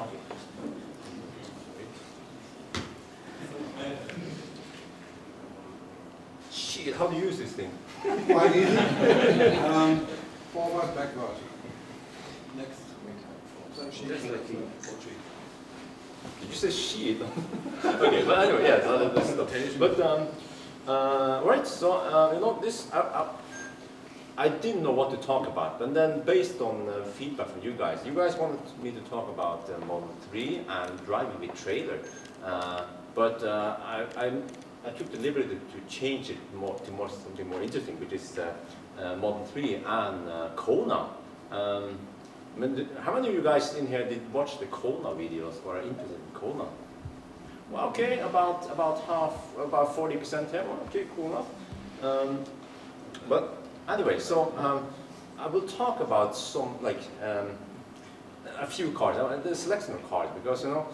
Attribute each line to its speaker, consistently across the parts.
Speaker 1: coffee. Shit, how do you use this thing?
Speaker 2: Quite easy. Forward, backward. Next.
Speaker 1: Did you say shit? Okay, but anyway, yeah, that's the but right, so you know, this I didn't know what to talk about, and then based on feedback from you guys wanted me to talk about Model 3 and driving with trailer, but I took the liberty to change it to something more interesting, which is Model 3 and Kona. I mean, how many of you guys in here did watch the Kona videos or are interested in Kona? Well, okay, about half, about 40% here. Well, okay, cool enough. But anyway, so I will talk about some a few cars, the selection of cars, because you know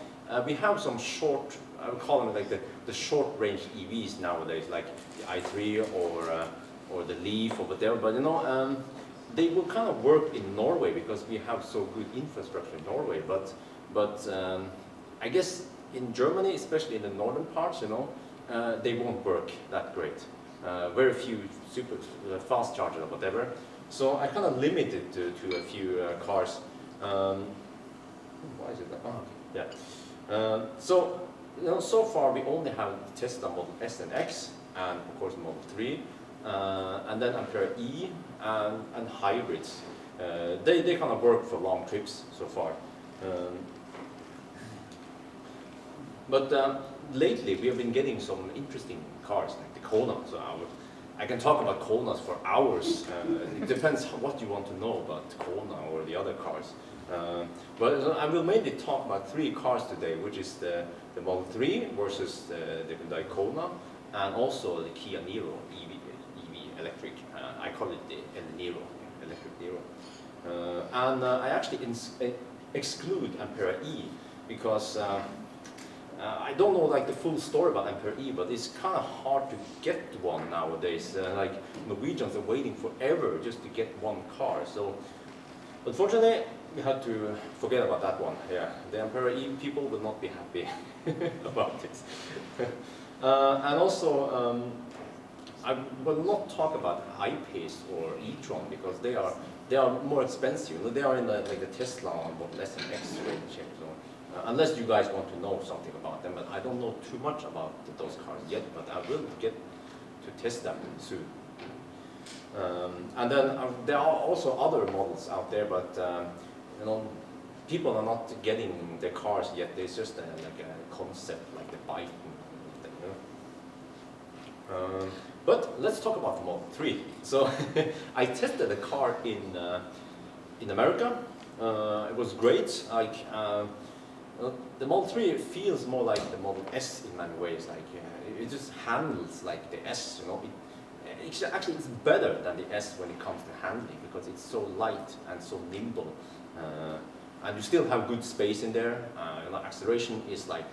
Speaker 1: we have some short, I would call them like the short range EVs nowadays, like the i3 or the Leaf or whatever. But you know. They will kind of work in Norway because we have so good infrastructure in Norway, but I guess in Germany, especially in the northern parts, you know, they won't work that great. Very few super fast chargers or whatever. So I kind of limited to a few cars. Why is it that? Oh, yeah. So you know, so far we only have the Tesla Model S and X, and of course Model 3. And then Ampere E and hybrids. They kind of work for long trips so far. But lately we have been getting some interesting cars like the Kona. So I can talk about Konas for hours. It depends what you want to know about Kona or the other cars. But I will mainly talk about 3 cars today, which is the Model 3 versus the Hyundai Kona, and also the Kia Niro EV electric. I call it the Niro, electric Niro. And I actually exclude Ampere E because I don't know like the full story about Ampere E, but it's kind of hard to get one nowadays. Like Norwegians are waiting forever just to get one car. So unfortunately, we had to forget about that one. Yeah, the Ampere E people will not be happy about this. And also. I will not talk about I-Pace or e-tron because they are more expensive. You know, they are in like the Tesla Model S and X range. So, unless you guys want to know something about them, but I don't know too much about those cars yet. But I will get to test them soon. And then there are also other models out there, but you know, people are not getting their cars yet. There's just like a concept, like the bike. But let's talk about the Model 3. So I tested the car in America. It was great. Like the Model 3 feels more like the Model S in many ways. Like it just handles like the S. You know, actually it's better than the S when it comes to handling because it's so light and so nimble, and you still have good space in there. You know, acceleration is like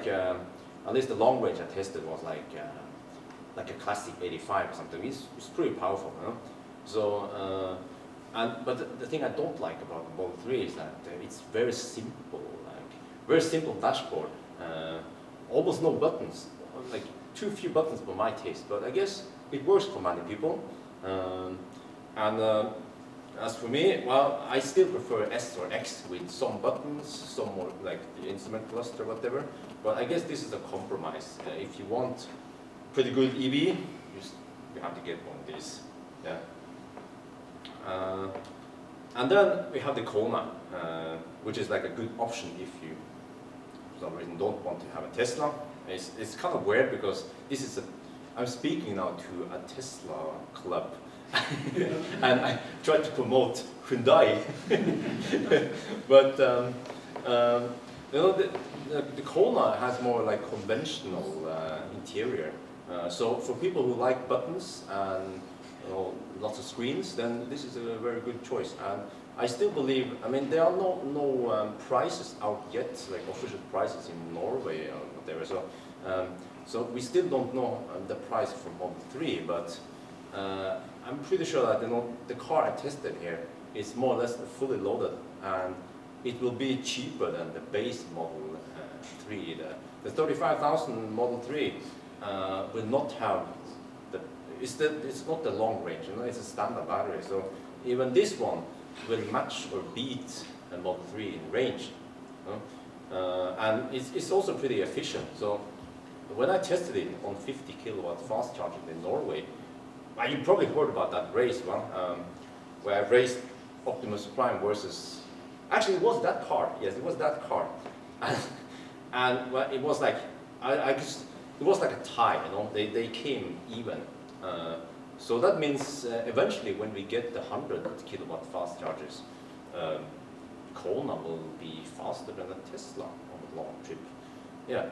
Speaker 1: at least the long range I tested was like a classic 85 or something. It's pretty powerful, you know? So, but the thing I don't like about the Model 3 is that it's very simple, like very simple dashboard. Almost no buttons, like too few buttons for my taste. But I guess it works for many people. As for me, well, I still prefer S or X with some buttons, some more like the instrument cluster, whatever. But I guess this is a compromise. If you want pretty good EV, you have to get one of these. Yeah. And then we have the Kona, which is like a good option if you, for some reason, don't want to have a Tesla. It's kind of weird because this is I'm speaking now to a Tesla club. And I try to promote Hyundai. But you know, the Kona has more like conventional interior. So for people who like buttons and you know, lots of screens, then this is a very good choice. And I still believe, I mean, there are no prices out yet, like official prices in Norway or whatever. So we still don't know the price for Model 3, but I'm pretty sure that you know, the car I tested here is more or less fully loaded, and it will be cheaper than the base Model 3. The 35,000 Model 3 will not have it's not the long range, you know, it's a standard battery. So even this one will match or beat a Model 3 in range. You know? And it's also pretty efficient. So when I tested it on 50 kilowatt fast charging in Norway, you probably heard about that race, where I raced Optimus Prime versus, actually it was that car, yes, it was that car. And well, it was like, it was like a tie, you know, they came even. So that means eventually when we get the 100 kilowatt fast chargers, Kona will be faster than a Tesla on a long trip. Yeah.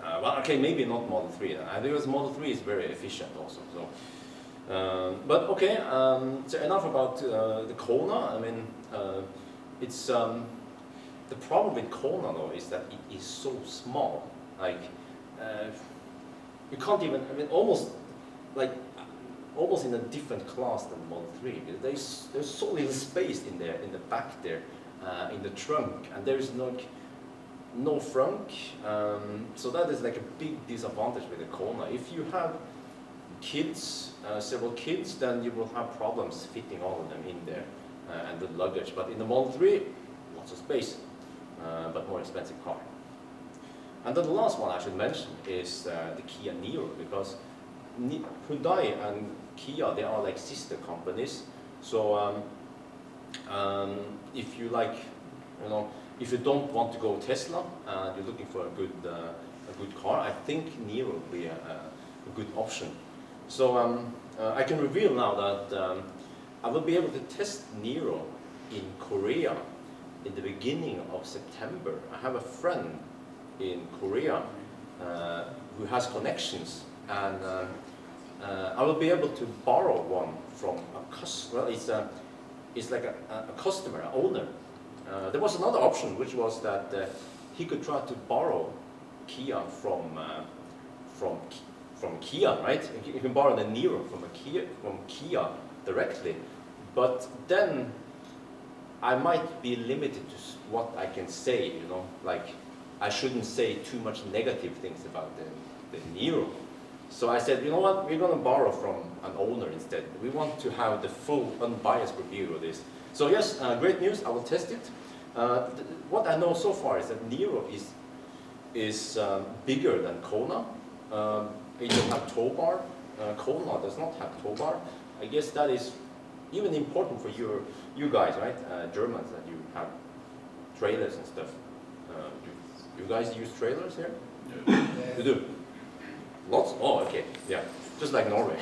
Speaker 1: Well, okay, maybe not Model 3. Because Model 3 is very efficient also. So, but okay, so enough about the Kona. I mean, it's the problem with Kona though is that it is so small. Like, you can't even. I mean, almost in a different class than Model 3. There's so little space in the back there, in the trunk, and there is no frunk. So that is like a big disadvantage with the Kona. If you have kids, several kids, then you will have problems fitting all of them in there and the luggage. But in the Model 3, lots of space, but more expensive car. And then the last one I should mention is the Kia Niro, because Hyundai and Kia, they are like sister companies. So if you like, you know, if you don't want to go Tesla and you're looking for a good car, I think Niro will be a good option. So I can reveal now that I will be able to test Niro in Korea in the beginning of September. I have a friend in Korea who has connections, and I will be able to borrow one from a customer. Well, it's like a customer, an owner. There was another option, which was that he could try to borrow Kia from Kia, right? You can borrow the Niro from Kia directly, but then I might be limited to what I can say. You know, like I shouldn't say too much negative things about the Niro. So I said, you know what? We're going to borrow from an owner instead. We want to have the full, unbiased review of this. So yes, great news. I will test it. What I know so far is that Niro is bigger than Kona. It doesn't have tow bar. Kona does not have tow bar. I guess that is even important for you guys, right? Germans, that you have trailers and stuff. You guys use trailers here?
Speaker 2: Yeah.
Speaker 1: You do? Lots? Oh, okay. Yeah. Just like Norway.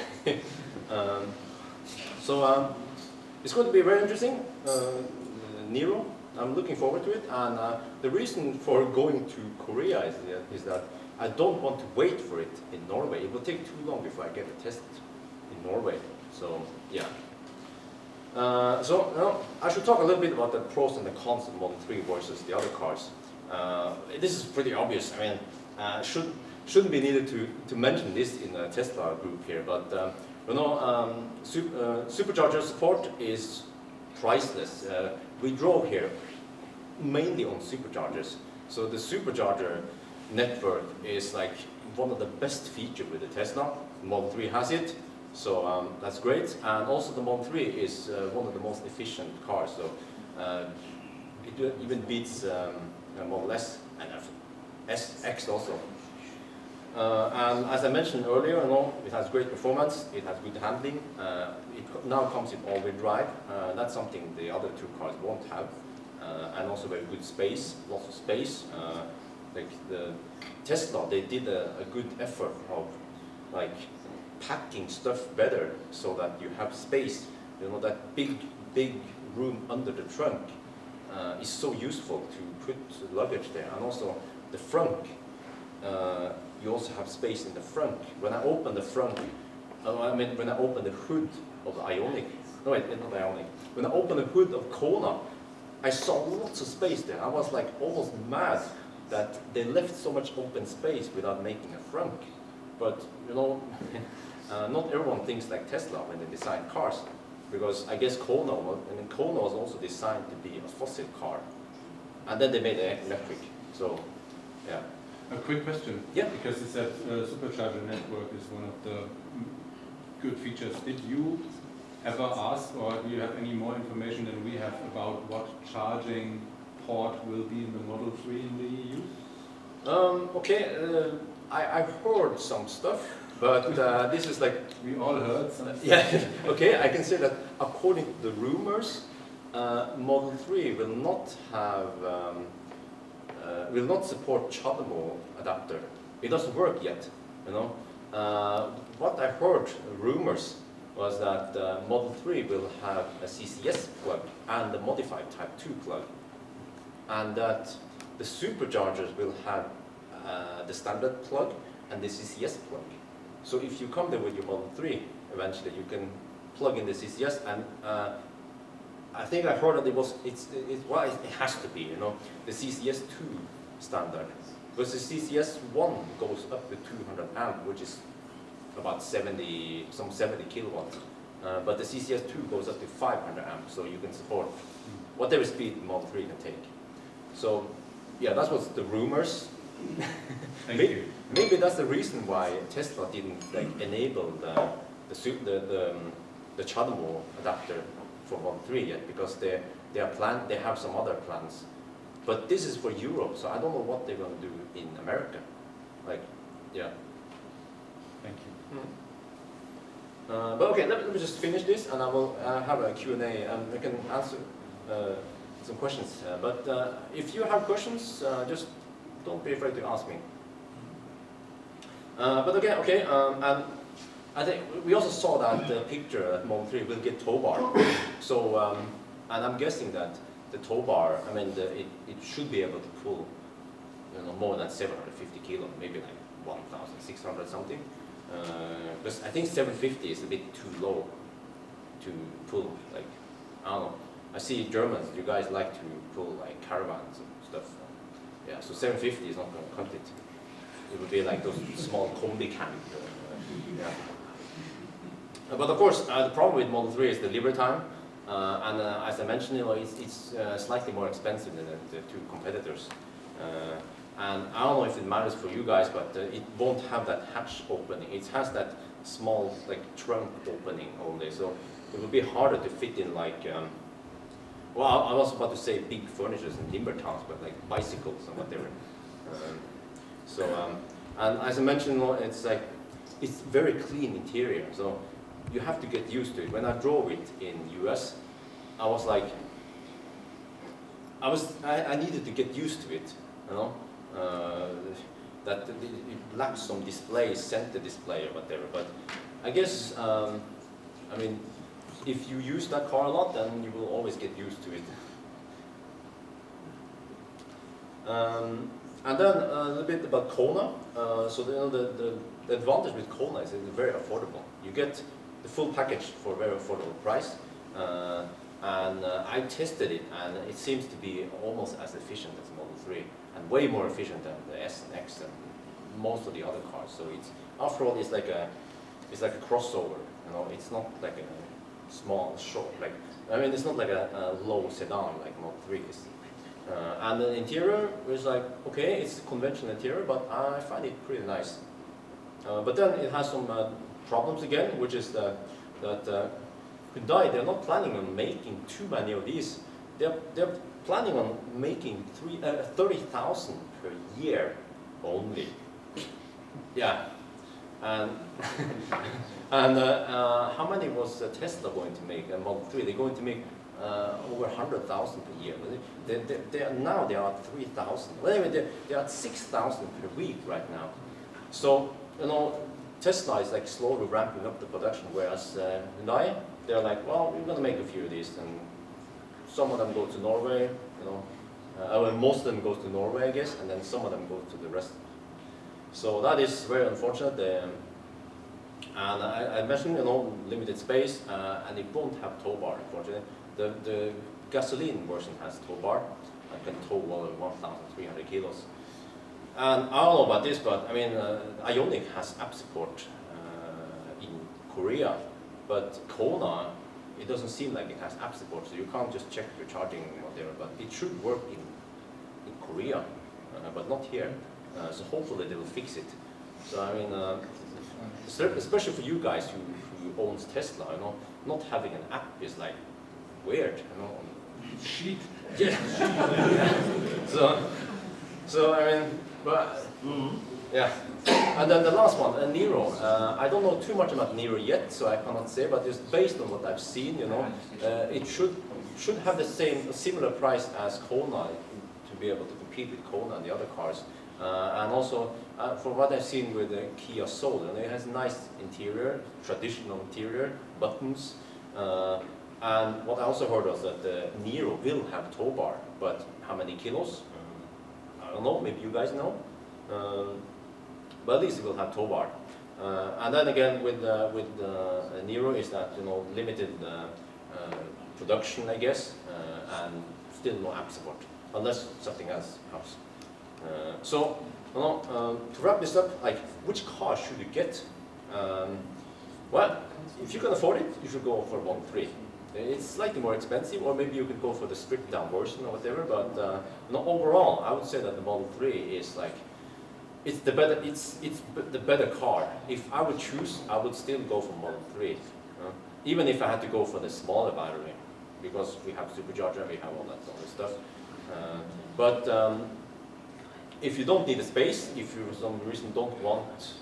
Speaker 1: So it's going to be very interesting. Niro. I'm looking forward to it, and the reason for going to Korea is that I don't want to wait for it in Norway. It will take too long before I get it tested in Norway. So yeah. I should talk a little bit about the pros and the cons of Model 3 versus the other cars. This is pretty obvious. I mean, shouldn't be needed to mention this in a Tesla group here, but you know, supercharger support is priceless. We drove here mainly on superchargers, so the supercharger network is like one of the best features with the Tesla. Model 3 has it, so that's great. And also the Model 3 is one of the most efficient cars, so it even beats Model S and X also. And as I mentioned earlier, you know, it has great performance, it has good handling, it now comes in all-wheel drive. That's something the other two cars won't have. And also very good space, lots of space. Like the Tesla, they did a good effort of like packing stuff better so that you have space. You know, that big room under the trunk is so useful to put luggage there. And also the frunk, you also have space in the front. When I open the front, when I open the hood of the Ioniq, no wait, not Ioniq. When I open the hood of Kona, I saw lots of space there. I was like almost mad that they left so much open space without making a frunk. But you know, not everyone thinks like Tesla when they design cars. because I guess Kona was also designed to be a fossil car, and then they made it electric. So, yeah.
Speaker 3: A quick question.
Speaker 1: Yeah.
Speaker 3: Because you said supercharger network is one of the good features. Did you ever ask, or do you have any more information than we have about what charging port will be in the Model 3 in the EU?
Speaker 1: Okay, I heard some stuff, but this is like...
Speaker 3: We all heard some stuff.
Speaker 1: Yeah, okay, I can say that according to the rumors, Model 3 will not have, will not support CHAdeMO adapter. It doesn't work yet, you know. What I heard, rumors, was that Model 3 will have a CCS plug and a modified Type 2 plug, and that the superchargers will have the standard plug and the CCS plug. So if you come there with your Model 3, eventually you can plug in the CCS, and I think I heard that it has to be, you know, the CCS 2 standard, because the CCS 1 goes up to 200 amp, which is about 70 kilowatts, but the CCS 2 goes up to 500 amp, so you can support whatever speed the Model 3 can take. So, yeah, that was the rumors.
Speaker 3: Thank you.
Speaker 1: Maybe that's the reason why Tesla didn't enable the CHAdeMO adapter for Model 3 yet, because they have some other plans. But this is for Europe, so I don't know what they're going to do in America. Like, yeah.
Speaker 3: Thank you.
Speaker 1: But okay, let me just finish this, and I will have a Q&A, and we can answer some questions. But if you have questions, just don't be afraid to ask me. But okay, and I think we also saw that the picture that Model 3 will get tow bar. So, and I'm guessing that the tow bar, I mean, it should be able to pull, you know, more than 750 kilo, maybe like 1,600 something. Because I think 750 is a bit too low to pull. Like, I don't know. I see Germans, you guys like to pull like caravans and stuff. Yeah, so 750 is not going to cut it. It would be like those small combi camp. Yeah. But of course, the problem with Model 3 is delivery time, and as I mentioned, you know, it's slightly more expensive than the two competitors. And I don't know if it matters for you guys, but it won't have that hatch opening. It has that small, like, trunk opening only, so it will be harder to fit in, like, well, I was about to say big furnitures in timber towns, but like bicycles and whatever. And as I mentioned, it's like, it's very clean interior, so you have to get used to it. When I drove it in US, I was like, I needed to get used to it, you know, that it lacks some display, center display or whatever. But I guess, I mean, if you use that car a lot, then you will always get used to it. And then a little bit about Kona. So you know, the advantage with Kona is it's very affordable. You get the full package for a very affordable price. And I tested it, and it seems to be almost as efficient as Model 3, and way more efficient than the S and X and most of the other cars. So it's, after all, it's like a crossover. You know, it's not like a small, short. Like, I mean, it's not like a low sedan like Model 3 is. And the interior is like, okay, it's a conventional interior, but I find it pretty nice. But then it has some problems again, which is that Hyundai, they're not planning on making too many of these. They're planning on making 30,000 per year only. Yeah, and and how many was Tesla going to make? Model 3, they're going to make over 100,000 per year. They are at 3,000. Well, anyway, they're at 6,000 per week right now. So, you know, Tesla is like slowly ramping up the production, whereas Hyundai, they're like, well, we're going to make a few of these, and some of them go to Norway, you know. Well, most of them go to Norway, I guess, and then some of them go to the rest. So that is very unfortunate. And I mentioned, you know, limited space, and it won't have tow bar, unfortunately. The gasoline version has tow bar. I can tow over 1,300 kilos. And I don't know about this, but I mean, Ioniq has app support in Korea, but Kona, it doesn't seem like it has app support, so you can't just check your charging whatever, but it should work in Korea, but not here. So hopefully they will fix it. So I mean, especially for you guys who owns Tesla, you know, not having an app is like weird, you know.
Speaker 2: Sheet.
Speaker 1: Yeah. So I mean, but yeah. And then the last one, Nero. I don't know too much about Nero yet, so I cannot say. But just based on what I've seen, you know, it should have a similar price as Kona to be able to compete with Kona and the other cars. And also, from what I've seen with the Kia Soul, you know, it has a nice interior, traditional interior, buttons. And what I also heard was that the Nero will have tow bar, but how many kilos? I don't know, maybe you guys know. But at least it will have tow bar. And then again with Nero is that, you know, limited production, I guess, and still no app support, unless something else comes. So, you know, to wrap this up, like, which car should you get? Well, if you can afford it, you should go for Model 3. It's slightly more expensive, or maybe you could go for the stripped down version or whatever, but no, overall, I would say that the Model 3 is like, it's the better car. If I would choose, I would still go for Model 3. Even if I had to go for the smaller battery, because we have supercharger, we have all that other stuff. But if you don't need a space, if you for some reason don't want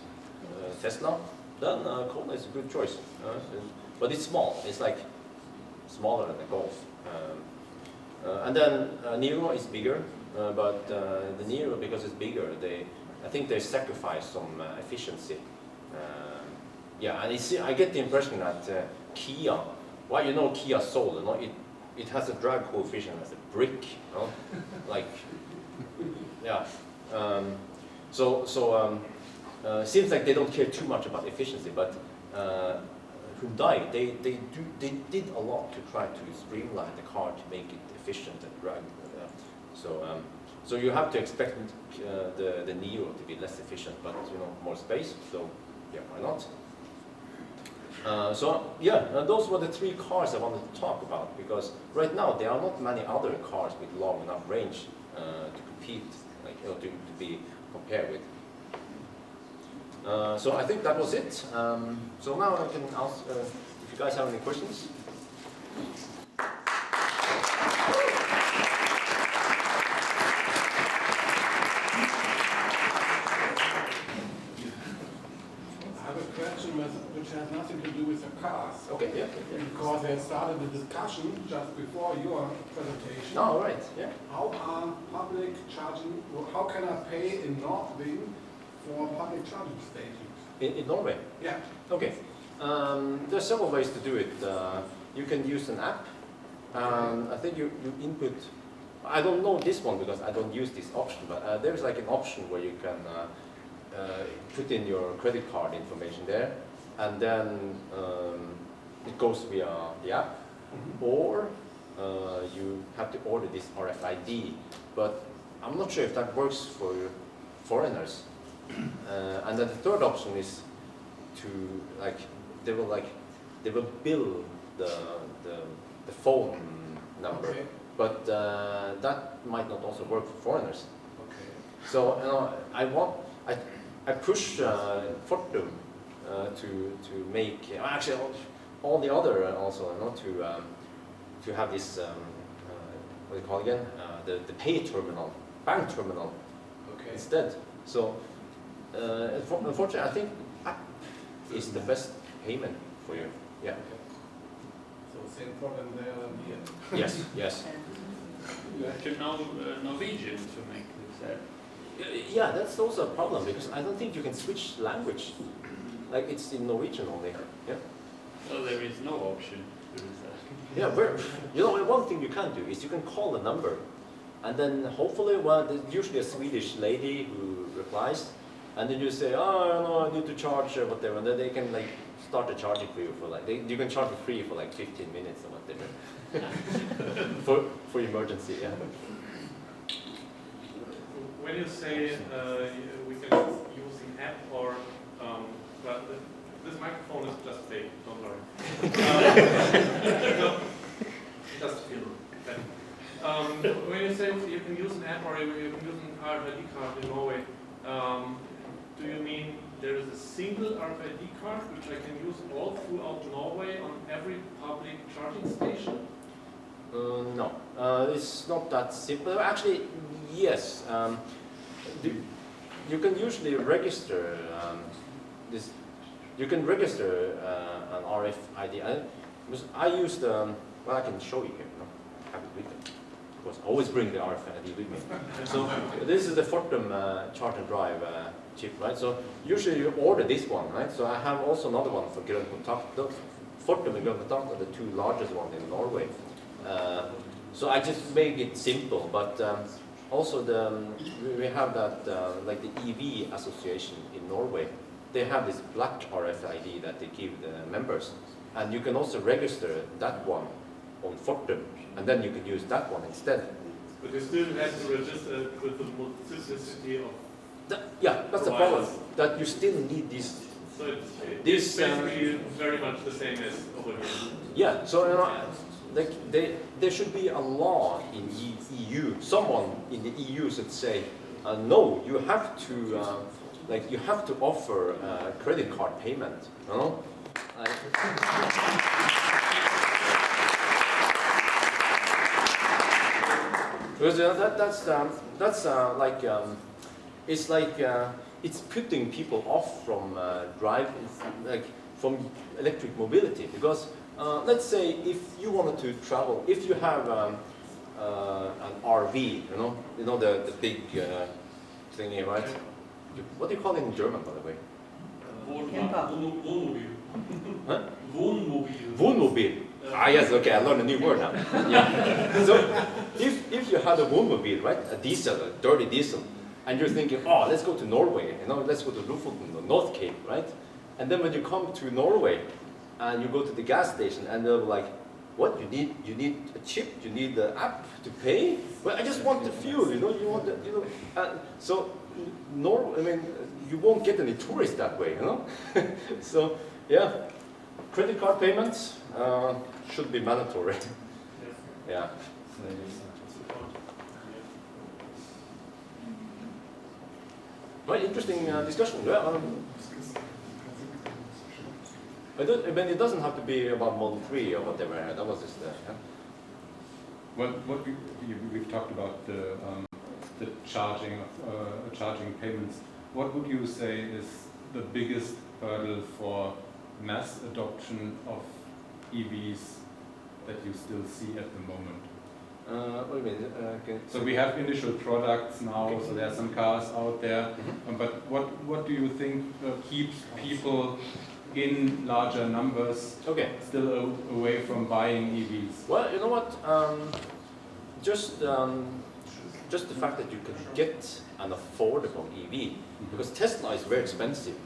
Speaker 1: Tesla, then Kona is a good choice. But it's small. It's like smaller than the Golf. And then Nero is bigger, but the Nero, because it's bigger, I think they sacrifice some efficiency. Yeah, and I get the impression that Kia, well, you know Kia Soul, you know, it has a drag coefficient as a brick, you know? Like, yeah. Seems like they don't care too much about efficiency, but Hyundai, they did a lot to try to streamline the car to make it efficient and drag. So you have to expect the Neo to be less efficient, but you know, more space. So yeah, why not? So yeah, those were the three cars I wanted to talk about, because right now there are not many other cars with long enough range to compete, like, you know, to be compared with. So I think that was it. So now I can ask if you guys have any questions.
Speaker 2: Which has nothing to do with the cars.
Speaker 1: Okay, yeah.
Speaker 2: Because they started a discussion just before your presentation.
Speaker 1: Oh, right, yeah.
Speaker 2: How are public charging, how can I pay in Nürburgring for public charging stations?
Speaker 1: In Norway?
Speaker 2: Yeah.
Speaker 1: Okay. There's several ways to do it. You can use an app. I think you input, I don't know this one because I don't use this option, but there's like an option where you can put in your credit card information there, and then it goes via the app, or you have to order this RFID, but I'm not sure if that works for foreigners. And then the third option is to they will bill the phone number,
Speaker 2: Okay.
Speaker 1: but that might not also work for foreigners.
Speaker 2: Okay.
Speaker 1: So you know, I push Fortum to make actually all the other also, you know, to have this what do you call it again, the pay terminal, bank terminal,
Speaker 2: Okay.
Speaker 1: instead. So unfortunately, I think app is the best payment for you. Yeah.
Speaker 2: Okay. So same problem there than here.
Speaker 1: Yes. Yes.
Speaker 4: You have to know Norwegian to make this app.
Speaker 1: Yeah, that's also a problem because I don't think you can switch language. Like it's in Norwegian only. Yeah.
Speaker 4: So there is no option to do that.
Speaker 1: Yeah, you know, one thing you can do is you can call the number, and then hopefully, well, there's usually a Swedish lady who replies, and then you say, oh, no, I need to charge whatever, and then they can like start the charging for you for like, you can charge for free for like 15 minutes or whatever, for emergency, yeah.
Speaker 5: When you say we can use an app or, well, this this microphone is just fake, don't worry. No, just feel that. When you say you can use an app or you can use an RFID card in Norway, do you mean there is a single RFID card which I can use all throughout Norway on every public charging station?
Speaker 1: No, it's not that simple. Actually, yes. You can usually register this. You can register an RFID. I used. Well, I can show you here. No? Have it with me. Of course, I always bring the RFID with me. So this is the Fortum Charge and Drive chip, right? So usually you order this one, right? So I have also another one for Grønn Kontakt. Fortum and Grønn Kontakt are the two largest ones in Norway. So I just make it simple, but also we have that like the EV association in Norway. They have this black RFID that they give the members, and you can also register that one on Fortum, and then you can use that one instead.
Speaker 5: But you still have to register with the multiplicity of.
Speaker 1: Yeah, that's the problem. That you still need this.
Speaker 5: So it's basically very much the same as over here.
Speaker 1: Yeah. So like there should be a law in EU. Someone in the EU should say, no, you have to like you have to offer credit card payment. You know? Because that's like it's like it's putting people off from driving, like from electric mobility. Because let's say if you wanted to travel, if you have an RV, you know the big thingy, right? What do you call it in German, by the way?
Speaker 5: Wohnmobil.
Speaker 1: Huh?
Speaker 5: Wohnmobil.
Speaker 1: Wohnmobil. Ah yes, okay, I learned a new word now. Yeah. So if you had a Wohnmobil, right, a diesel, a dirty diesel, and you're thinking, oh, let's go to Norway, let's go to Lofoten, the North Cape, right? And then when you come to Norway, and you go to the gas station, and they're like, what, you need a chip, you need the app to pay? Well, I just want the fuel, you want the, so, I mean, you won't get any tourists that way, So, yeah, credit card payments should be mandatory. Yeah. Very interesting discussion. Yeah, I mean, it doesn't have to be about Model 3 or whatever. That was just yeah.
Speaker 3: Well, what we've talked about the charging payments. What would you say is the biggest hurdle for mass adoption of EVs that you still see at the moment?
Speaker 1: What do you mean? Okay.
Speaker 3: So we have initial products now, so there are some cars out there. But what do you think keeps people in larger numbers still away from buying EVs?
Speaker 1: Well, you know what? Just the fact that you can get an affordable EV, because Tesla is very expensive.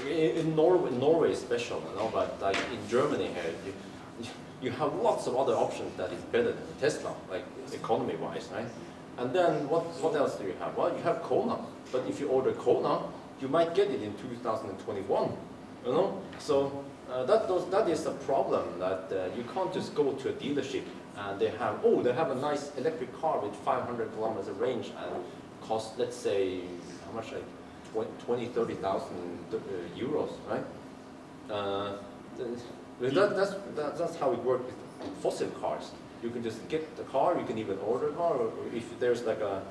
Speaker 1: In Norway is special, but like in Germany here, you have lots of other options that is better than Tesla, like economy-wise, right? And then what else do you have? Well, you have Kona, but if you order Kona, you might get it in 2021. So that is a problem, that you can't just go to a dealership and they have a nice electric car with 500 kilometers of range and cost, let's say, how much, like 20,000-30,000 euros, right? That's how it works with fossil cars. You can just get the car, you can even order a car, or if there's like a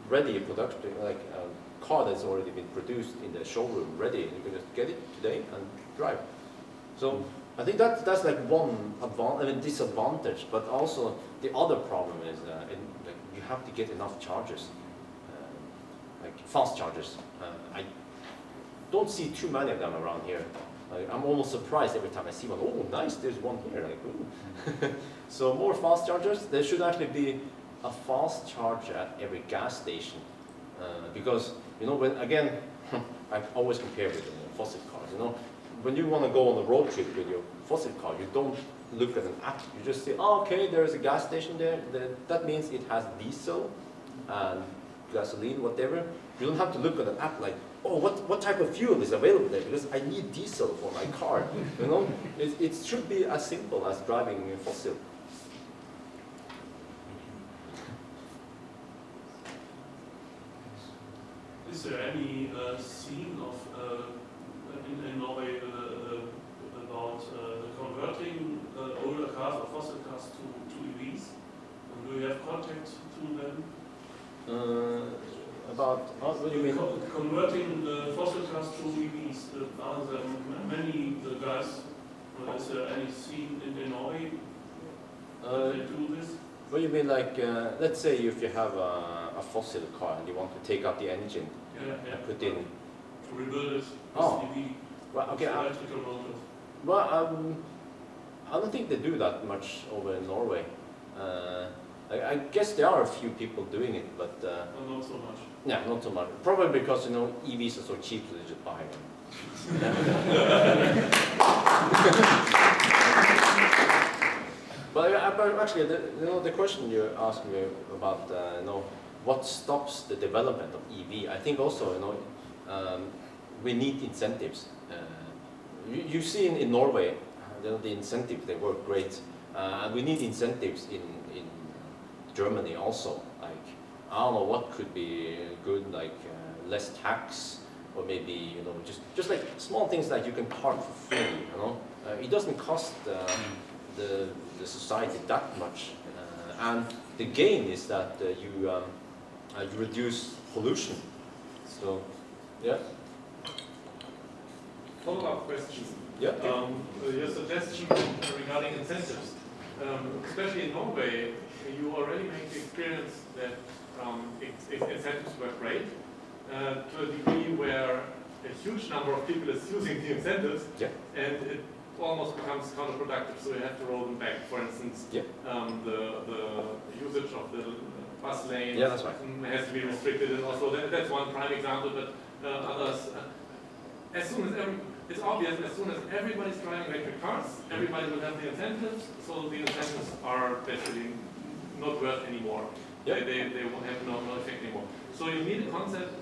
Speaker 1: ready production, like a car that's already been produced in the showroom ready, you can just get it today and drive. So I think that's like one disadvantage, but also the other problem is you have to get enough chargers, like fast chargers. I don't see too many of them around here. I'm almost surprised every time I see one. Oh, nice, there's one here. Like, ooh. So more fast chargers. There should actually be a fast charger at every gas station, because when again, I always compare with fossil cars. When you want to go on a road trip with your fossil car, you don't look at an app. You just say, oh, okay, there's a gas station there. That means it has diesel and gasoline, whatever. You don't have to look at an app like, oh, what type of fuel is available there? Because I need diesel for my car. You know, it should be as simple as driving fossil.
Speaker 6: Is there any scene of in Norway about converting older cars or fossil cars to EVs? And do you have contact to them?
Speaker 1: About what do you mean?
Speaker 6: Converting fossil cars to EVs. Are there many guys? Is there any scene in Norway that they do this?
Speaker 1: What do you mean, like, let's say if you have a fossil car and you want to take out the engine and put in...
Speaker 6: To rebuild it with EV,
Speaker 1: well, okay,
Speaker 6: electrical motors.
Speaker 1: Well, I don't think they do that much over in Norway. I guess there are a few people doing it, but...
Speaker 6: Not so much.
Speaker 1: Yeah, not so much. Probably because, you know, EVs are so cheap, so they just buy them. But actually, the question you asked me about, what stops the development of EV, I think also, we need incentives. You see in Norway, the incentives, they work great. And we need incentives in Germany also. Like, I don't know what could be good, like less tax, or maybe, just like small things like you can park for free, It doesn't cost the society that much, and the gain is that you reduce pollution. So, yeah.
Speaker 5: Follow-up question.
Speaker 1: Yeah.
Speaker 5: Your suggestion regarding incentives, especially in Norway, you already make the experience that incentives were great to a degree where a huge number of people is using the incentives, and it almost becomes counterproductive, so you have to roll them back. For instance, the usage of the bus lanes
Speaker 1: that's right.
Speaker 5: has to be restricted, and also that's one prime example, but others, as soon as it's obvious, as soon as everybody's driving electric cars, everybody will have the incentives, so the incentives are basically not worth anymore. They won't have no effect anymore. So you need a concept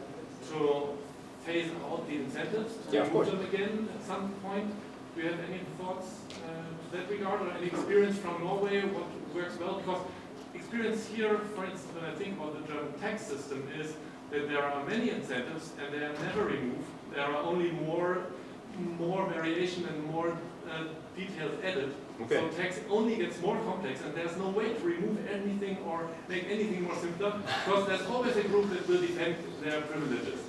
Speaker 5: to phase out the incentives, to remove them again at some point. Do you have any thoughts to that regard, or any experience from Norway, what works well? Because experience here, for instance, when I think about the German tax system, is that there are many incentives and they are never removed. There are only more variation and more details added. So tax only gets more complex, and there's no way to remove anything or make anything more simpler, because there's always a group that will defend their privileges.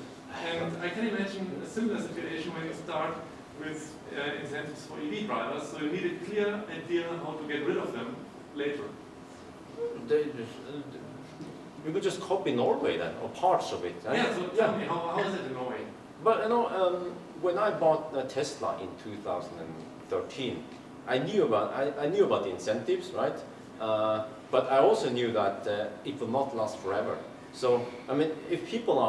Speaker 5: And I can imagine a similar situation when you start with incentives for EV drivers, so you need a clear idea how to get rid of them later.
Speaker 1: We could just copy Norway then, or parts of it.
Speaker 5: Yeah, so tell me, how is it in Norway?
Speaker 1: But when I bought a Tesla in 2013, I knew about the incentives, right? But I also knew that it will not last forever. So I mean, if people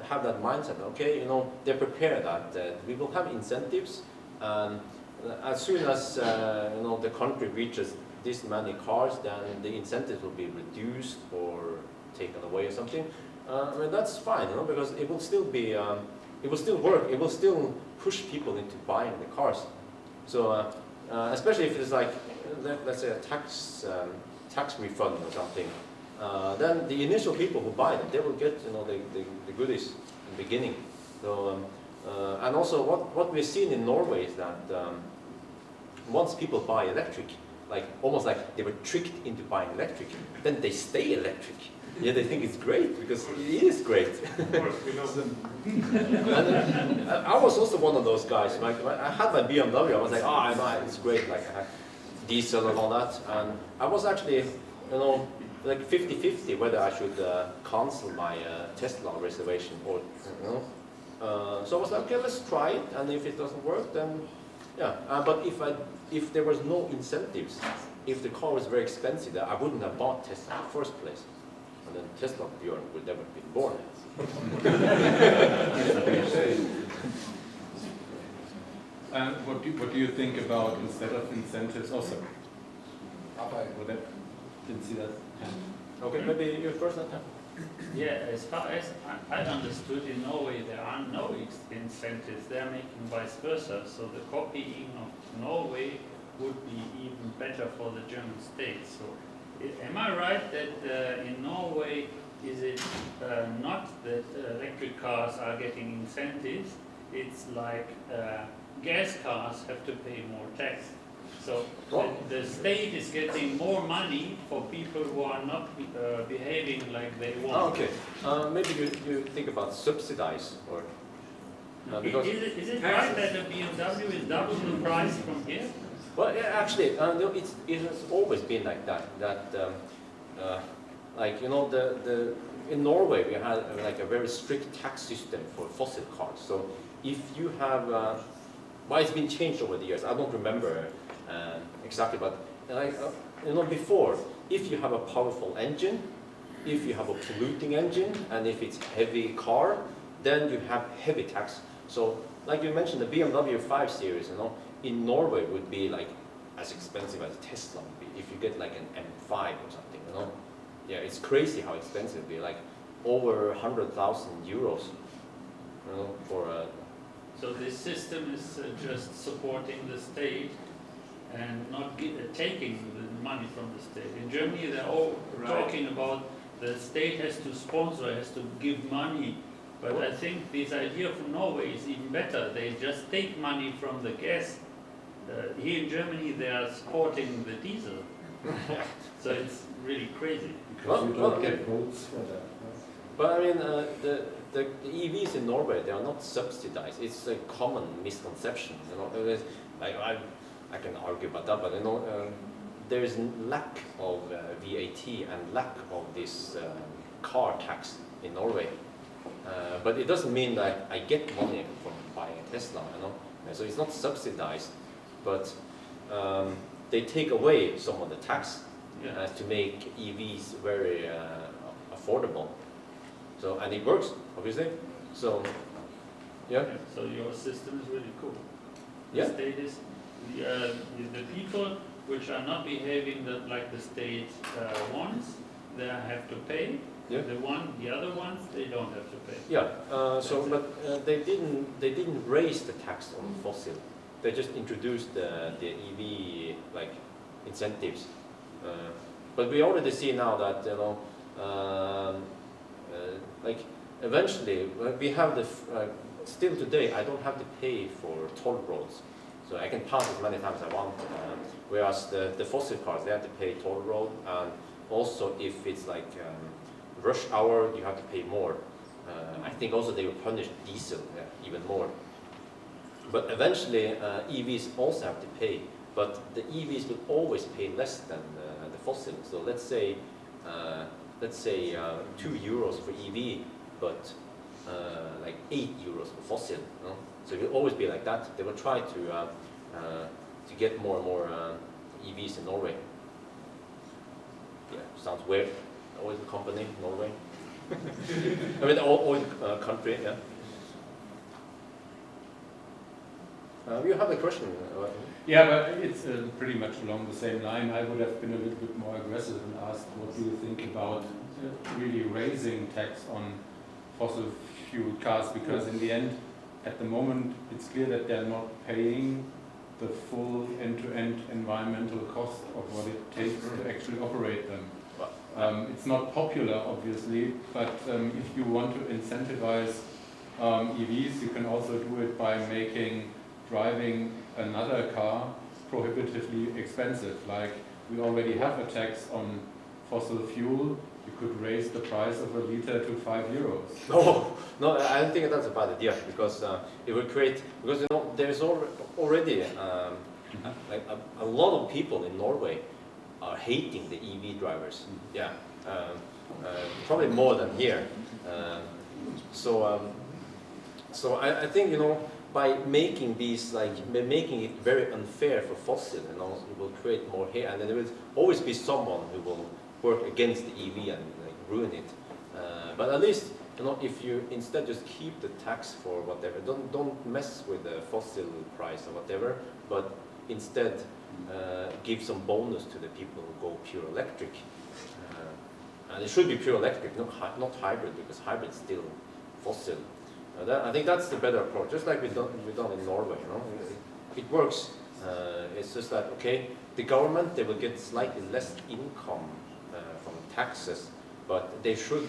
Speaker 1: have that mindset, okay, they're prepared that we will have incentives, and as soon as the country reaches this many cars, then the incentives will be reduced or taken away or something. I mean, that's fine, because it will still be, it will still work. It will still push people into buying the cars. So especially if it's like, let's say a tax refund or something, then the initial people who buy them, they will get the goodies in the beginning. So and also what we've seen in Norway is that once people buy electric, almost like they were tricked into buying electric, then they stay electric. Yeah, they think it's great because it is great.
Speaker 5: Of course, we know them.
Speaker 1: And I was also one of those guys. When I had my BMW, I was like, I know it's great, like I had diesel and all that. And I was actually, like 50-50 whether I should cancel my Tesla reservation or, So I was like, okay, let's try it. And if it doesn't work, then yeah. But if there was no incentives, if the car was very expensive, I wouldn't have bought Tesla in the first place. And then Tesla Björn would never have been born.
Speaker 3: And what do you think about instead of incentives? Oh, sorry. Didn't see that.
Speaker 1: Okay, maybe you first then.
Speaker 4: Yeah, as far as I understood, in Norway there are no incentives. They are making vice versa. So the copying of Norway would be even better for the German state. So am I right that in Norway is it not that electric cars are getting incentives? It's like gas cars have to pay more tax. So the state is getting more money for people who are not behaving like they want.
Speaker 1: Oh, okay. Maybe you think about subsidize or because
Speaker 4: Is it right that a BMW is double the price from here?
Speaker 1: well, yeah, actually, no, it has always been like that. Like you know, in Norway we had like a very strict tax system for fossil cars. So if you have, well, it's been changed over the years. I don't remember exactly, but like you know, before, if you have a powerful engine, if you have a polluting engine, and if it's heavy car, then you have heavy tax. So, like you mentioned, the BMW 5 Series, you know, in Norway would be like as expensive as Tesla would be if you get like an M5 or something, you know. Yeah, it's crazy how expensive it would be, like over 100,000 euros, you know, for a.
Speaker 4: So this system is just supporting the state and not taking the money from the state. In Germany, they're all talking about the state has to sponsor, has to give money. But I think this idea from Norway is even better. They just take money from the gas. Here in Germany, they are supporting the diesel. So it's really crazy.
Speaker 3: Because you don't get votes for that.
Speaker 1: But I mean, the EVs in Norway, they are not subsidized. It's a common misconception. You know, I can argue about that, but you know, there is lack of VAT and lack of this car tax in Norway. But it doesn't mean that I get money from buying a Tesla, you know. So it's not subsidized, but they take away some of the tax to make EVs very affordable. So, and it works, obviously. So, yeah.
Speaker 4: So your system is really cool. The
Speaker 1: Yeah.
Speaker 4: state is, the people which are not behaving like the state wants, they have to pay.
Speaker 1: Yeah.
Speaker 4: The other ones, they don't have to pay.
Speaker 1: Yeah. But they didn't raise the tax on fossil. They just introduced the EV like incentives. But we already see now that you know, like eventually we have the still today I don't have to pay for toll roads, so I can pass as many times as I want. Whereas the fossil cars, they have to pay toll road, and also if it's like rush hour, you have to pay more. I think also they will punish diesel even more. But eventually EVs also have to pay, but the EVs will always pay less than the fossil. So let's say 2 euros for EV, but like 8 euros for fossil. You know? So it will always be like that. They will try to get more and more EVs in Norway. Yeah, sounds weird. Oil company, Norway. I mean, oil country. Yeah. You have a question?
Speaker 3: Yeah, but it's pretty much along the same line. I would have been a little bit more aggressive and asked, what do you think about really raising tax on fossil fuel cars? Because in the end, at the moment, it's clear that they're not paying the full end-to-end environmental cost of what it takes to actually operate them. It's not popular, obviously, but if you want to incentivize EVs, you can also do it by making driving another car prohibitively expensive. Like we already have a tax on fossil fuel, you could raise the price of a liter to 5 euros.
Speaker 1: No, I don't think that's a bad idea, because it will create, because you know there's already like a lot of people in Norway are hating the EV drivers. Yeah, probably more than here. So I think you know, by making these making it very unfair for fossil, you know, it will create more hate, and then there will always be someone who will work against the EV and like ruin it. But at least you know, if you instead just keep the tax for whatever, don't mess with the fossil price or whatever, but instead give some bonus to the people who go pure electric, and it should be pure electric, not hybrid, because hybrid is still fossil. I think that's the better approach, just like we've done in Norway. It works. It's just that, okay, the government, they will get slightly less income from taxes, but they should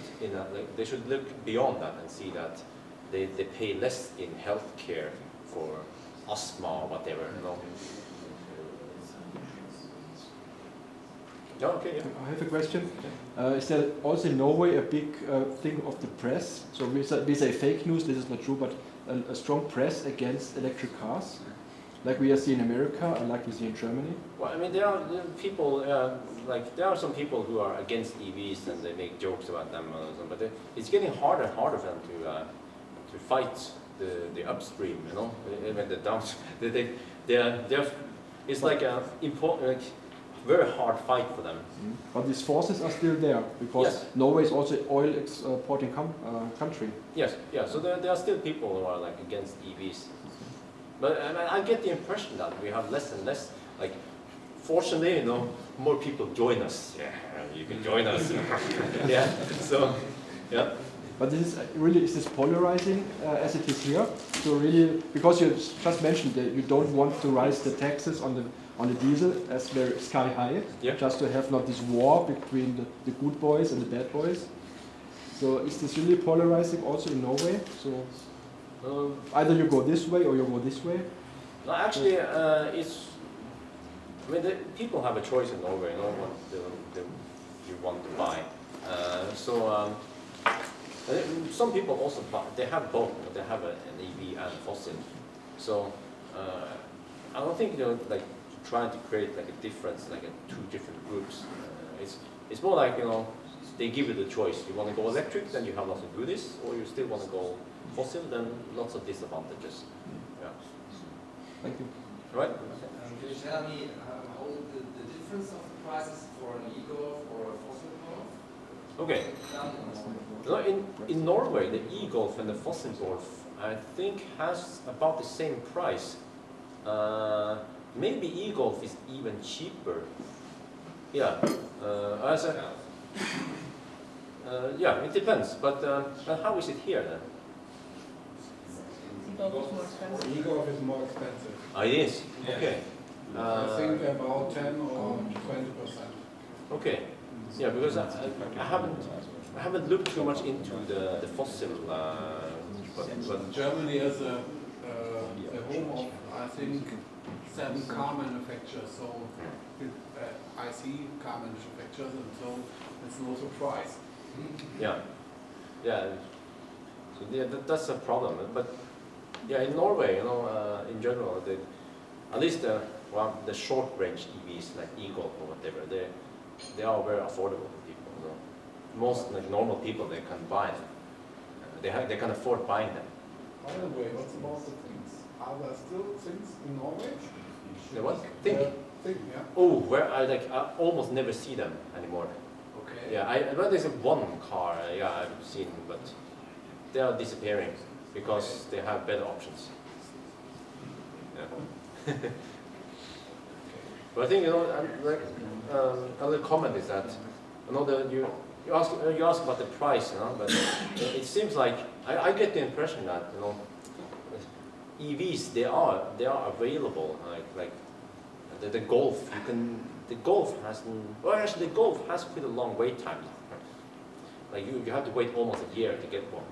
Speaker 1: they should look beyond that and see that they pay less in healthcare for asthma or whatever. Yeah, okay, yeah.
Speaker 7: I have a question. Is there also in Norway a big thing of the press? So we say fake news, this is not true, but a strong press against electric cars, like we see in America and like we see in Germany?
Speaker 1: Well, I mean, there are people, there are some people who are against EVs and they make jokes about them, but it's getting harder and harder for them to fight the upstream, even the downstream. It's like a important, very hard fight for them.
Speaker 7: But these forces are still there, because
Speaker 1: yes.
Speaker 7: Norway is also oil exporting country.
Speaker 1: Yes, yeah, so there are still people who are like against EVs. But I get the impression that we have less and less, fortunately, more people join us. Yeah, you can join us. Yeah, so, yeah.
Speaker 7: But this is really, is this polarizing as it is here? So really, because you just mentioned that you don't want to raise the taxes on the diesel as they're sky high, just to have not this war between the good boys and the bad boys. So is this really polarizing also in Norway? So either you go this way or you go this way?
Speaker 1: No, actually, people have a choice in Norway, what you want to buy. Some people also buy, they have both, they have an EV and fossil. So I don't think trying to create a difference, two different groups. It's more like they give you the choice. You want to go electric, then you have lots of goodies, or you still want to go fossil, then lots of disadvantages. Yeah.
Speaker 7: Thank you.
Speaker 1: Right?
Speaker 8: Can you tell me the difference of the prices for an e-golf or a fossil golf?
Speaker 1: Okay. In Norway, the e-golf and the fossil golf, I think, has about the same price. Maybe e-golf is even cheaper. Yeah. Yeah, it depends. But how is it here then?
Speaker 2: E-golf is more expensive.
Speaker 1: Ah, it is? Okay.
Speaker 2: I think about 10 or 20%.
Speaker 1: Okay. Yeah, because I haven't looked too much into the fossil. But
Speaker 2: Germany is a home of, I think, 7 car manufacturers, so IC car manufacturers, and so it's no surprise.
Speaker 1: yeah, yeah. So that's a problem. But yeah, in Norway, in general, at least the short range EVs like e-golf or whatever, they are very affordable for people. Most normal people, they can buy them. They can afford buying them.
Speaker 2: By the way, what's about the things? Are there still things in Norway?
Speaker 1: The what? Think.
Speaker 2: Yeah.
Speaker 1: Oh, where I almost never see them anymore.
Speaker 2: Okay.
Speaker 1: Yeah, but there's one car. I've seen, but they are disappearing because they have better options. Yeah. But I think another comment is that you ask about the price, but it seems like I get the impression that EVs they are available like the Golf the Golf has quite a long wait time. Like you have to wait almost a year to get one,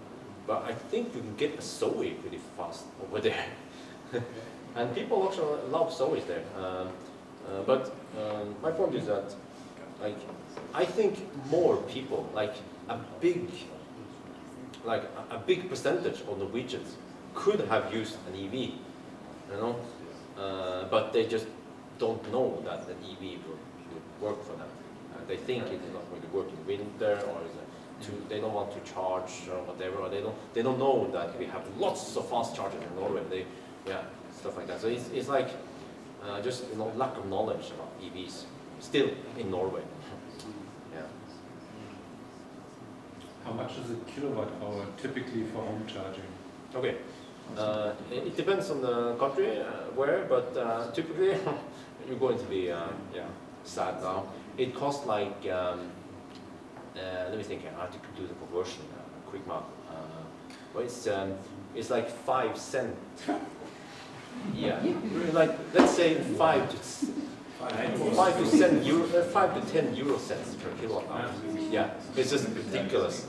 Speaker 1: but I think you can get a Zoe pretty fast over there. And people also love Zoes there. But my point is that I think more people, a big percentage of Norwegians could have used an EV, but they just don't know that an EV will work for them. They think it is not going to work in winter, or they don't want to charge or whatever, or they don't know that we have lots of fast chargers in Norway. Stuff like that. So it's like just lack of knowledge about EVs still in Norway. Yeah.
Speaker 3: How much is a kilowatt hour typically for home charging?
Speaker 1: Okay. It depends on the country where, but typically you're going to be sad now. It costs the let me think. I have to do the conversion. Quick math. Well, it's like 5 cents. Yeah, like let's say 5 to 10 euro cents per kilowatt hour. Yeah, it's just ridiculous.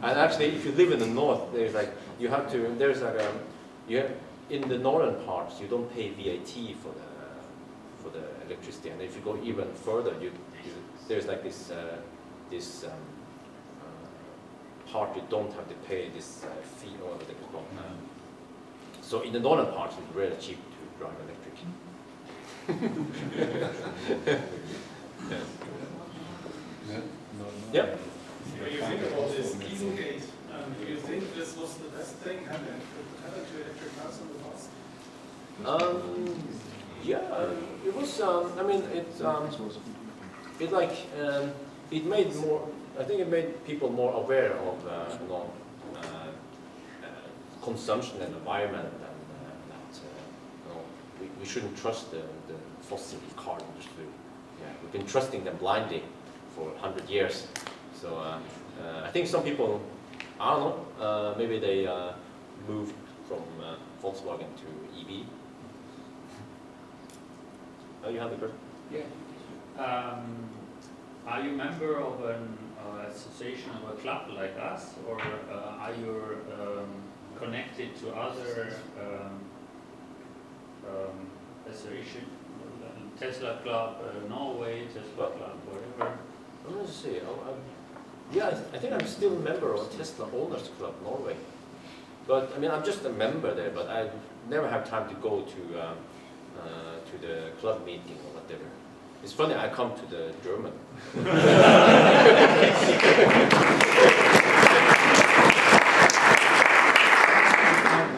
Speaker 1: And actually, if you live in the north, there's like in the northern parts you don't pay VAT for the electricity, and if you go even further, there's like this part you don't have to pay this fee or whatever they call it. So in the northern parts, it's really cheap to drive electric. Yeah.
Speaker 2: When you think about this Dieselgate, do you think this was the best thing happened to electric cars in the past?
Speaker 1: Yeah, it was. I mean, it made more. I think it made people more aware of consumption and environment, and that we shouldn't trust the fossil car industry. Yeah, we've been trusting them blindly for 100 years. So I think some people, I don't know, maybe they moved from Volkswagen to EV. Oh, you have the question?
Speaker 4: Yeah. Are you a member of an association or a club like us, or are you connected to other association, Tesla Club Norway, Tesla Club whatever?
Speaker 1: Let me see. Yeah, I think I'm still a member of Tesla Owners Club Norway. But I mean, I'm just a member there, but I never have time to go to the club meeting or whatever. It's funny, I come to the German.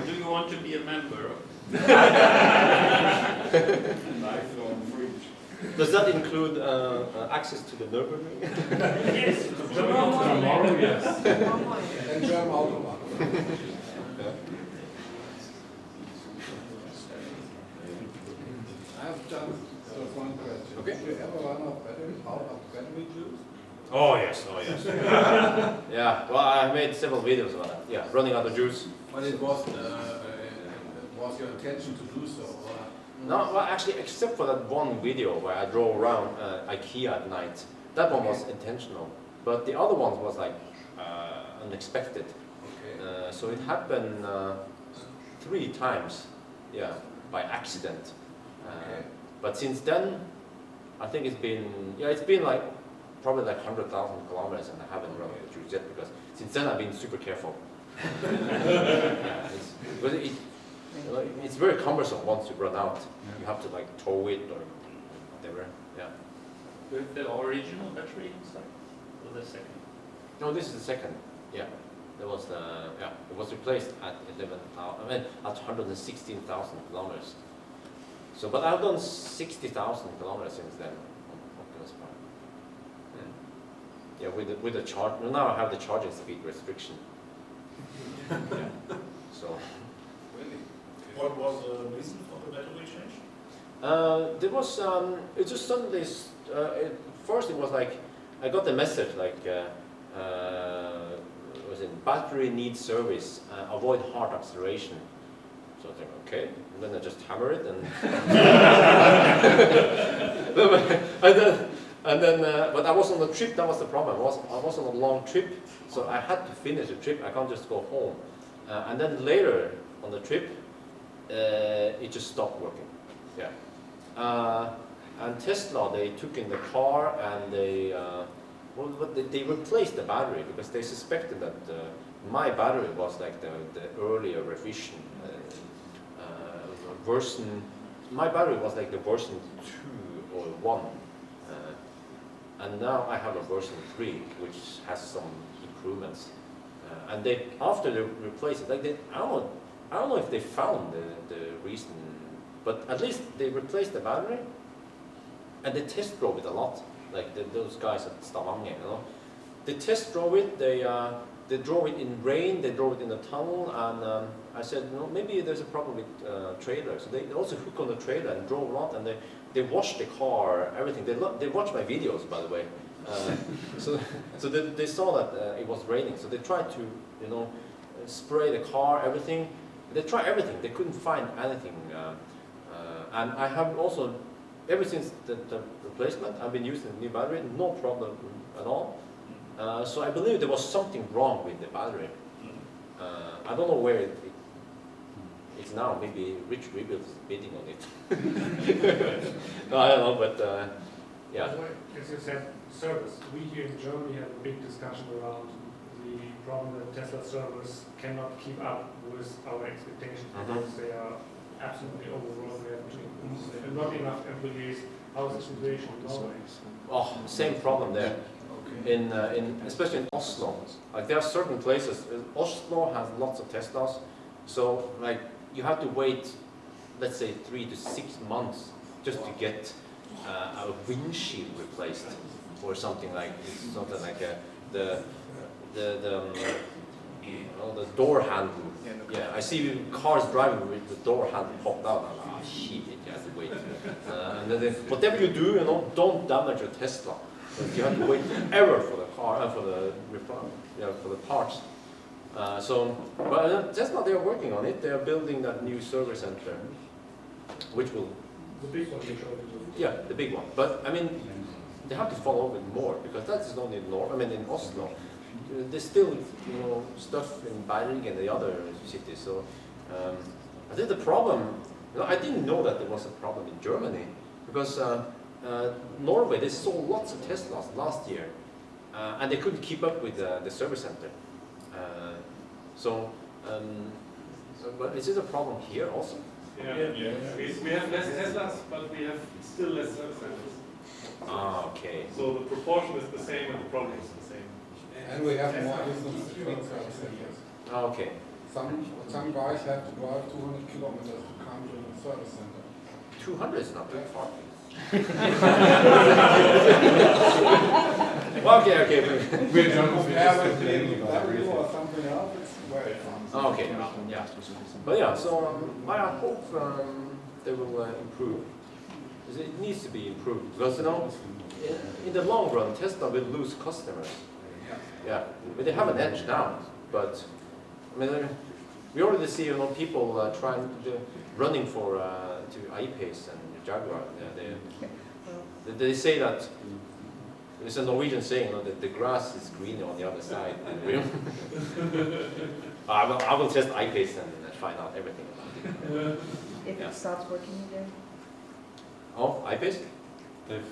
Speaker 4: Do you want to be a member?
Speaker 2: Lifelong free.
Speaker 1: Does that include access to the Nürburgring?
Speaker 4: Yes.
Speaker 3: Tomorrow, yes.
Speaker 2: And German Autobahn. I have just one question.
Speaker 1: Okay.
Speaker 2: Did you ever run out of battery juice?
Speaker 1: Oh yes, yeah, well, I made several videos about that. Yeah, running out of juice.
Speaker 2: But it was your intention to do so?
Speaker 1: No, well, actually, except for that one video where I drove around IKEA at night, that one was intentional. But the other one was like unexpected.
Speaker 2: Okay.
Speaker 1: So it happened 3 times, yeah, by accident.
Speaker 2: Okay.
Speaker 1: But since then, I think it's been like probably like 100,000 kilometers, and I haven't run out of juice yet, because since then I've been super careful. Yeah, it's very cumbersome once you run out. You have to like tow it or whatever. Yeah.
Speaker 4: With the original battery inside, or the second?
Speaker 1: No, this is the second. Yeah. That was it was replaced at 116,000 kilometers. So, but I've done 60,000 kilometers since then on Optimus Prime. Yeah, with the charge. Now I have the charging speed restriction. Yeah. So.
Speaker 2: Really?
Speaker 6: What was the reason for the battery change?
Speaker 1: There was it just suddenly. First, it was like I got the message like. Was it battery needs service? Avoid hard acceleration. So I think, okay, and then I just hammer it, and but I was on a trip. That was the problem. I was on a long trip, so I had to finish the trip. I can't just go home. And then later on the trip, it just stopped working. Yeah. And Tesla, they took in the car and they replaced the battery, because they suspected that my battery was like the earlier revision version. My battery was like the version 2 or 1, and now I have a version 3, which has some improvements. And they, after they replaced it, like I don't know if they found the reason, but at least they replaced the battery, and they test drove it a lot. Like those guys at Stavanger, you know, they test drove it. They drove it in rain. They drove it in the tunnel, and I said, no, maybe there's a problem with trailer. So they also hooked on the trailer and drove a lot, and they washed the car, everything. They watch my videos, by the way. So they saw that it was raining, so they tried to, you know, spray the car, everything. They tried everything. They couldn't find anything. And I have also, ever since the replacement, I've been using the new battery, no problem at all. So I believe there was something wrong with the battery. I don't know where it's now. Maybe Rich Rebuild is bidding on it. No, I don't know, but yeah.
Speaker 9: As you said, service. We here in Germany have a big discussion around the problem that Tesla servers cannot keep up with our expectations because they are absolutely overwhelmed. We have not enough employees. How's the situation in Norway?
Speaker 1: Oh, same problem there. In especially in Oslo, like there are certain places. Oslo has lots of Teslas, so like you have to wait, let's say 3 to 6 months just to get a windshield replaced or something like the door handle. Yeah, I see cars driving with the door handle popped out. I'm like, oh shit, you have to wait. And then whatever you do, you know, don't damage your Tesla. You have to wait forever for the car, for the parts. But Tesla, they are working on it. They are building that new service center, which will.
Speaker 9: The big one you showed me.
Speaker 1: Yeah, the big one. But I mean, they have to follow up with more because that is not in Norway. I mean, in Oslo, there's still, you know, stuff in Bergen and the other cities. So I think the problem. You know, I didn't know that there was a problem in Germany because. Norway, they sold lots of Teslas last year, and they couldn't keep up with the service center. But is it a problem here also?
Speaker 5: Yeah. We have less Teslas, but we have still less service centers.
Speaker 1: Ah, okay.
Speaker 5: So the proportion is the same and the problem is the same.
Speaker 2: And we have more distance between service centers.
Speaker 1: Ah, okay.
Speaker 2: Some guys have to drive 200 kilometers to come to the service center.
Speaker 1: 200 is not that far. Well, okay.
Speaker 3: We're Germans, we're just
Speaker 2: With
Speaker 3: complaining about
Speaker 2: battery or
Speaker 3: everything.
Speaker 2: something else, it's very fun.
Speaker 1: Okay, yeah. But yeah, so I hope they will improve. It needs to be improved because, you know, in the long run, Tesla will lose customers. Yeah, but they have an edge now. But I mean, we already see, you know, people running for to I-Pace and Jaguar. They say that there's a Norwegian saying, you know, that the grass is greener on the other side. I will test I-Pace and find out everything about it.
Speaker 10: If
Speaker 1: Yeah.
Speaker 10: it starts working again.
Speaker 1: Oh, I-Pace?
Speaker 3: They've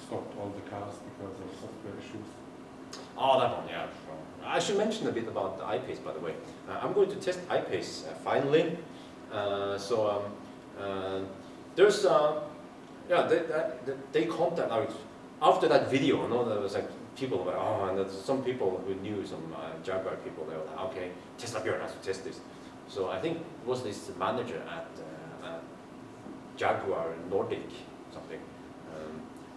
Speaker 3: stopped all the cars because of software issues.
Speaker 1: Oh, that one, yeah. I should mention a bit about the I-Pace, by the way. I'm going to test I-Pace finally. There's, they contact out after that video. You know, there was like people were, and there's some people who knew some Jaguar people. They were like, okay, Tesla Björn has to test this. So I think it was this manager at Jaguar Nordic something.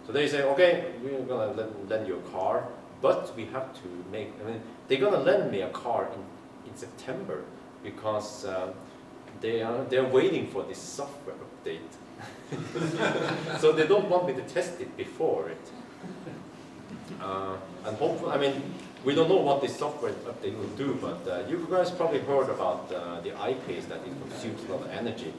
Speaker 1: So they say, okay, we're gonna lend you a car, but we have to make. I mean, they're gonna lend me a car in September because they're waiting for this software update. So they don't want me to test it before it. And hopefully, I mean, we don't know what this software update will do, but you guys probably heard about the I-Pace, that it consumes a lot of energy.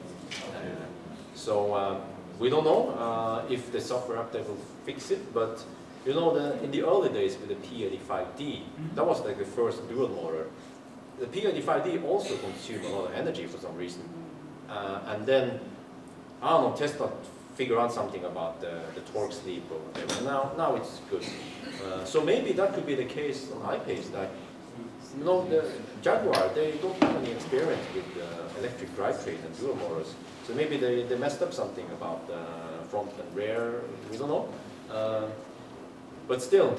Speaker 1: So we don't know if the software update will fix it, but you know, in the early days with the P85D, that was like the first dual motor. The P85D also consumed a lot of energy for some reason. And then, I don't know, Tesla figured out something about the torque sleep or whatever. Now it's good. So maybe that could be the case on I-Pace, that, you know, the Jaguar, they don't have any experience with electric drivetrain and dual motors. So maybe they messed up something about the front and rear, we don't know. But still,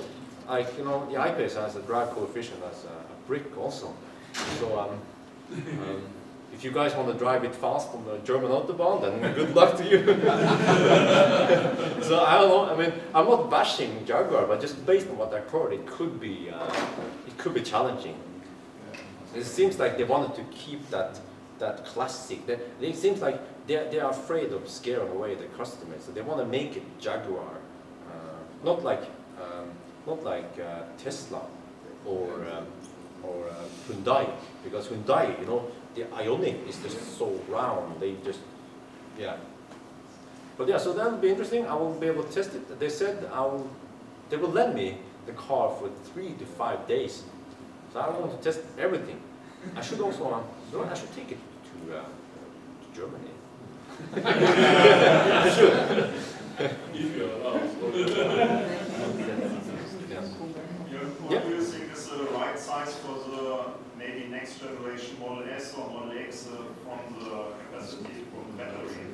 Speaker 1: like, you know, the I-Pace has a drag coefficient as a brick also. So if you guys want to drive it fast on the German Autobahn, then good luck to you. So I don't know. I mean, I'm not bashing Jaguar, but just based on what I heard, it could be challenging. It seems like they wanted to keep that classic. It seems like they are afraid of scaring away the customers, so they want to make it Jaguar, not like not like Tesla or Hyundai, because Hyundai, you know, the Ioniq is just so round. They just, yeah. But yeah, so that'll be interesting. I will be able to test it. They said they will lend me the car for 3 to 5 days. So I want to test everything. I should also, I should take it to Germany. I should.
Speaker 6: If you're allowed.
Speaker 1: Yeah.
Speaker 10: What do you think is the right size for the maybe next generation Model S or Model X from the capacity, from the battery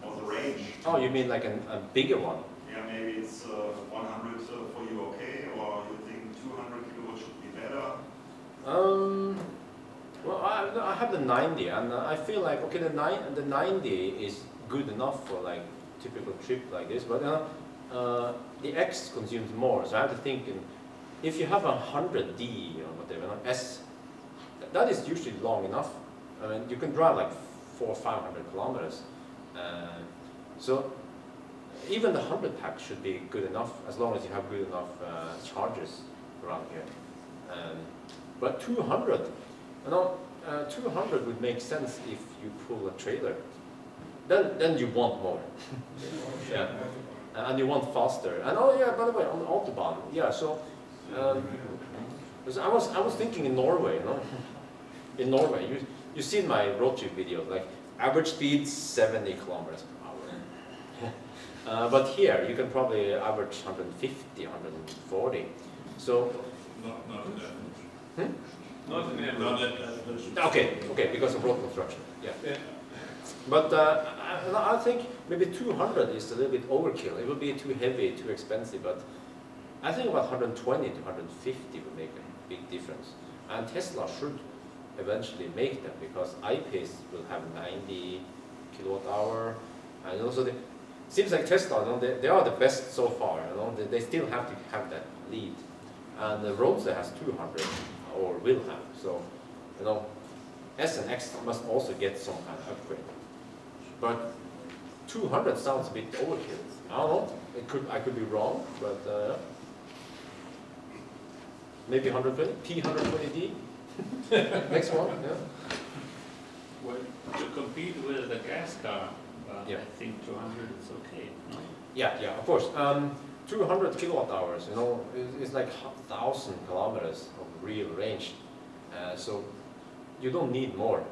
Speaker 10: or the range?
Speaker 1: Oh, you mean like a bigger one?
Speaker 10: Yeah, maybe it's 100 for you okay, or you think 200 kilowatt should be better?
Speaker 1: Well, I have the 90, and I feel like okay, the 90 is good enough for like typical trip like this, but the X consumes more, so I have to think. If you have a 100D or whatever, S, that is usually long enough. I mean, you can drive like 400 or 500 kilometers. So even the 100 pack should be good enough as long as you have good enough chargers around here. But 200, you know, 200 would make sense if you pull a trailer. Then you want more. Yeah. And you want faster. And oh yeah, by the way, on the Autobahn, yeah. So I was thinking in Norway, you know, in Norway, you seen my road trip videos, like average speed 70 kilometers per hour. But here you can probably average 150, 140. So
Speaker 6: Not in that.
Speaker 1: Hmm?
Speaker 6: Not in that.
Speaker 1: Okay, because of road construction. Yeah. But I think maybe 200 is a little bit overkill. It would be too heavy, too expensive. But I think about 120 to 150 would make a big difference. And Tesla should eventually make them because I-Pace will have 90 kilowatt hour. And also, it seems like Tesla, you know, they are the best so far. You know, they still have to have that lead. And the Roadster has 200 or will have. So, you know, S and X must also get some kind of upgrade. But 200 sounds a bit overkill. I don't know. I could be wrong, but maybe 120. P120D. Next one. Yeah.
Speaker 4: Well, to compete with the gas car,
Speaker 1: Yeah.
Speaker 4: I think 200 is okay. No?
Speaker 1: Yeah, of course. 200 kilowatt hours, you know, is like 1,000 kilometers of real range. So you don't need more.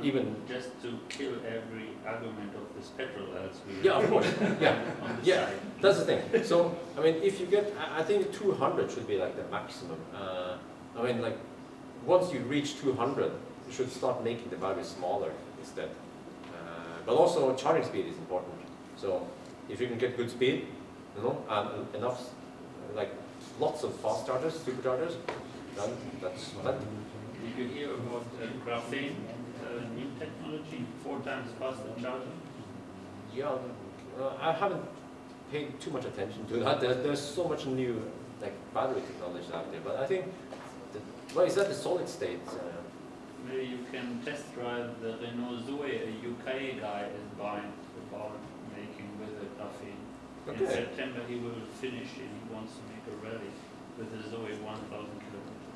Speaker 1: Even
Speaker 4: just to kill every argument of this petrol as we
Speaker 1: yeah, of course. Yeah,
Speaker 4: on the
Speaker 1: yeah.
Speaker 4: side.
Speaker 1: That's the thing. So I mean, if you get, I think 200 should be like the maximum. I mean, like once you reach 200, you should start making the battery smaller instead. But also charging speed is important. So if you can get good speed, you know, and enough, like lots of fast chargers, superchargers, then that's that.
Speaker 4: Did you hear about graphene, new technology, 4 times faster charging?
Speaker 1: Yeah, I haven't paid too much attention to that. There's so much new like battery technology out there, but I think, well, is that the solid state?
Speaker 4: Maybe you can test drive the Renault Zoe, a UK guy is buying about making with the graphene. In
Speaker 1: Okay.
Speaker 4: September he will finish it, he wants to make a rally with the Zoe 1,000 kilometers.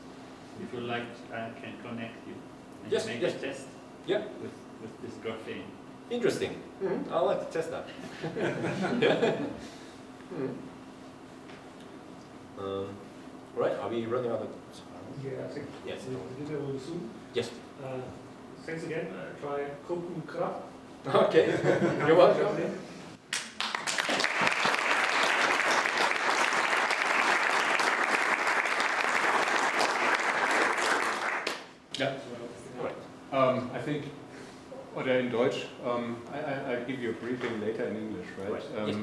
Speaker 4: If you like, I can connect you and
Speaker 1: Yes,
Speaker 4: make
Speaker 1: yes.
Speaker 4: a test
Speaker 1: Yeah,
Speaker 4: with this graphene.
Speaker 1: interesting. I'd like to test that. Right, are we running out of time?
Speaker 9: Yeah, I think
Speaker 1: Yes.
Speaker 9: we did it really soon.
Speaker 1: Yes.
Speaker 9: Thanks again. Try Koku Krab.
Speaker 1: Okay, you're welcome.
Speaker 3: Yeah. I think, oder in Deutsch, I give you a briefing later in English, right?
Speaker 1: Right. Yes.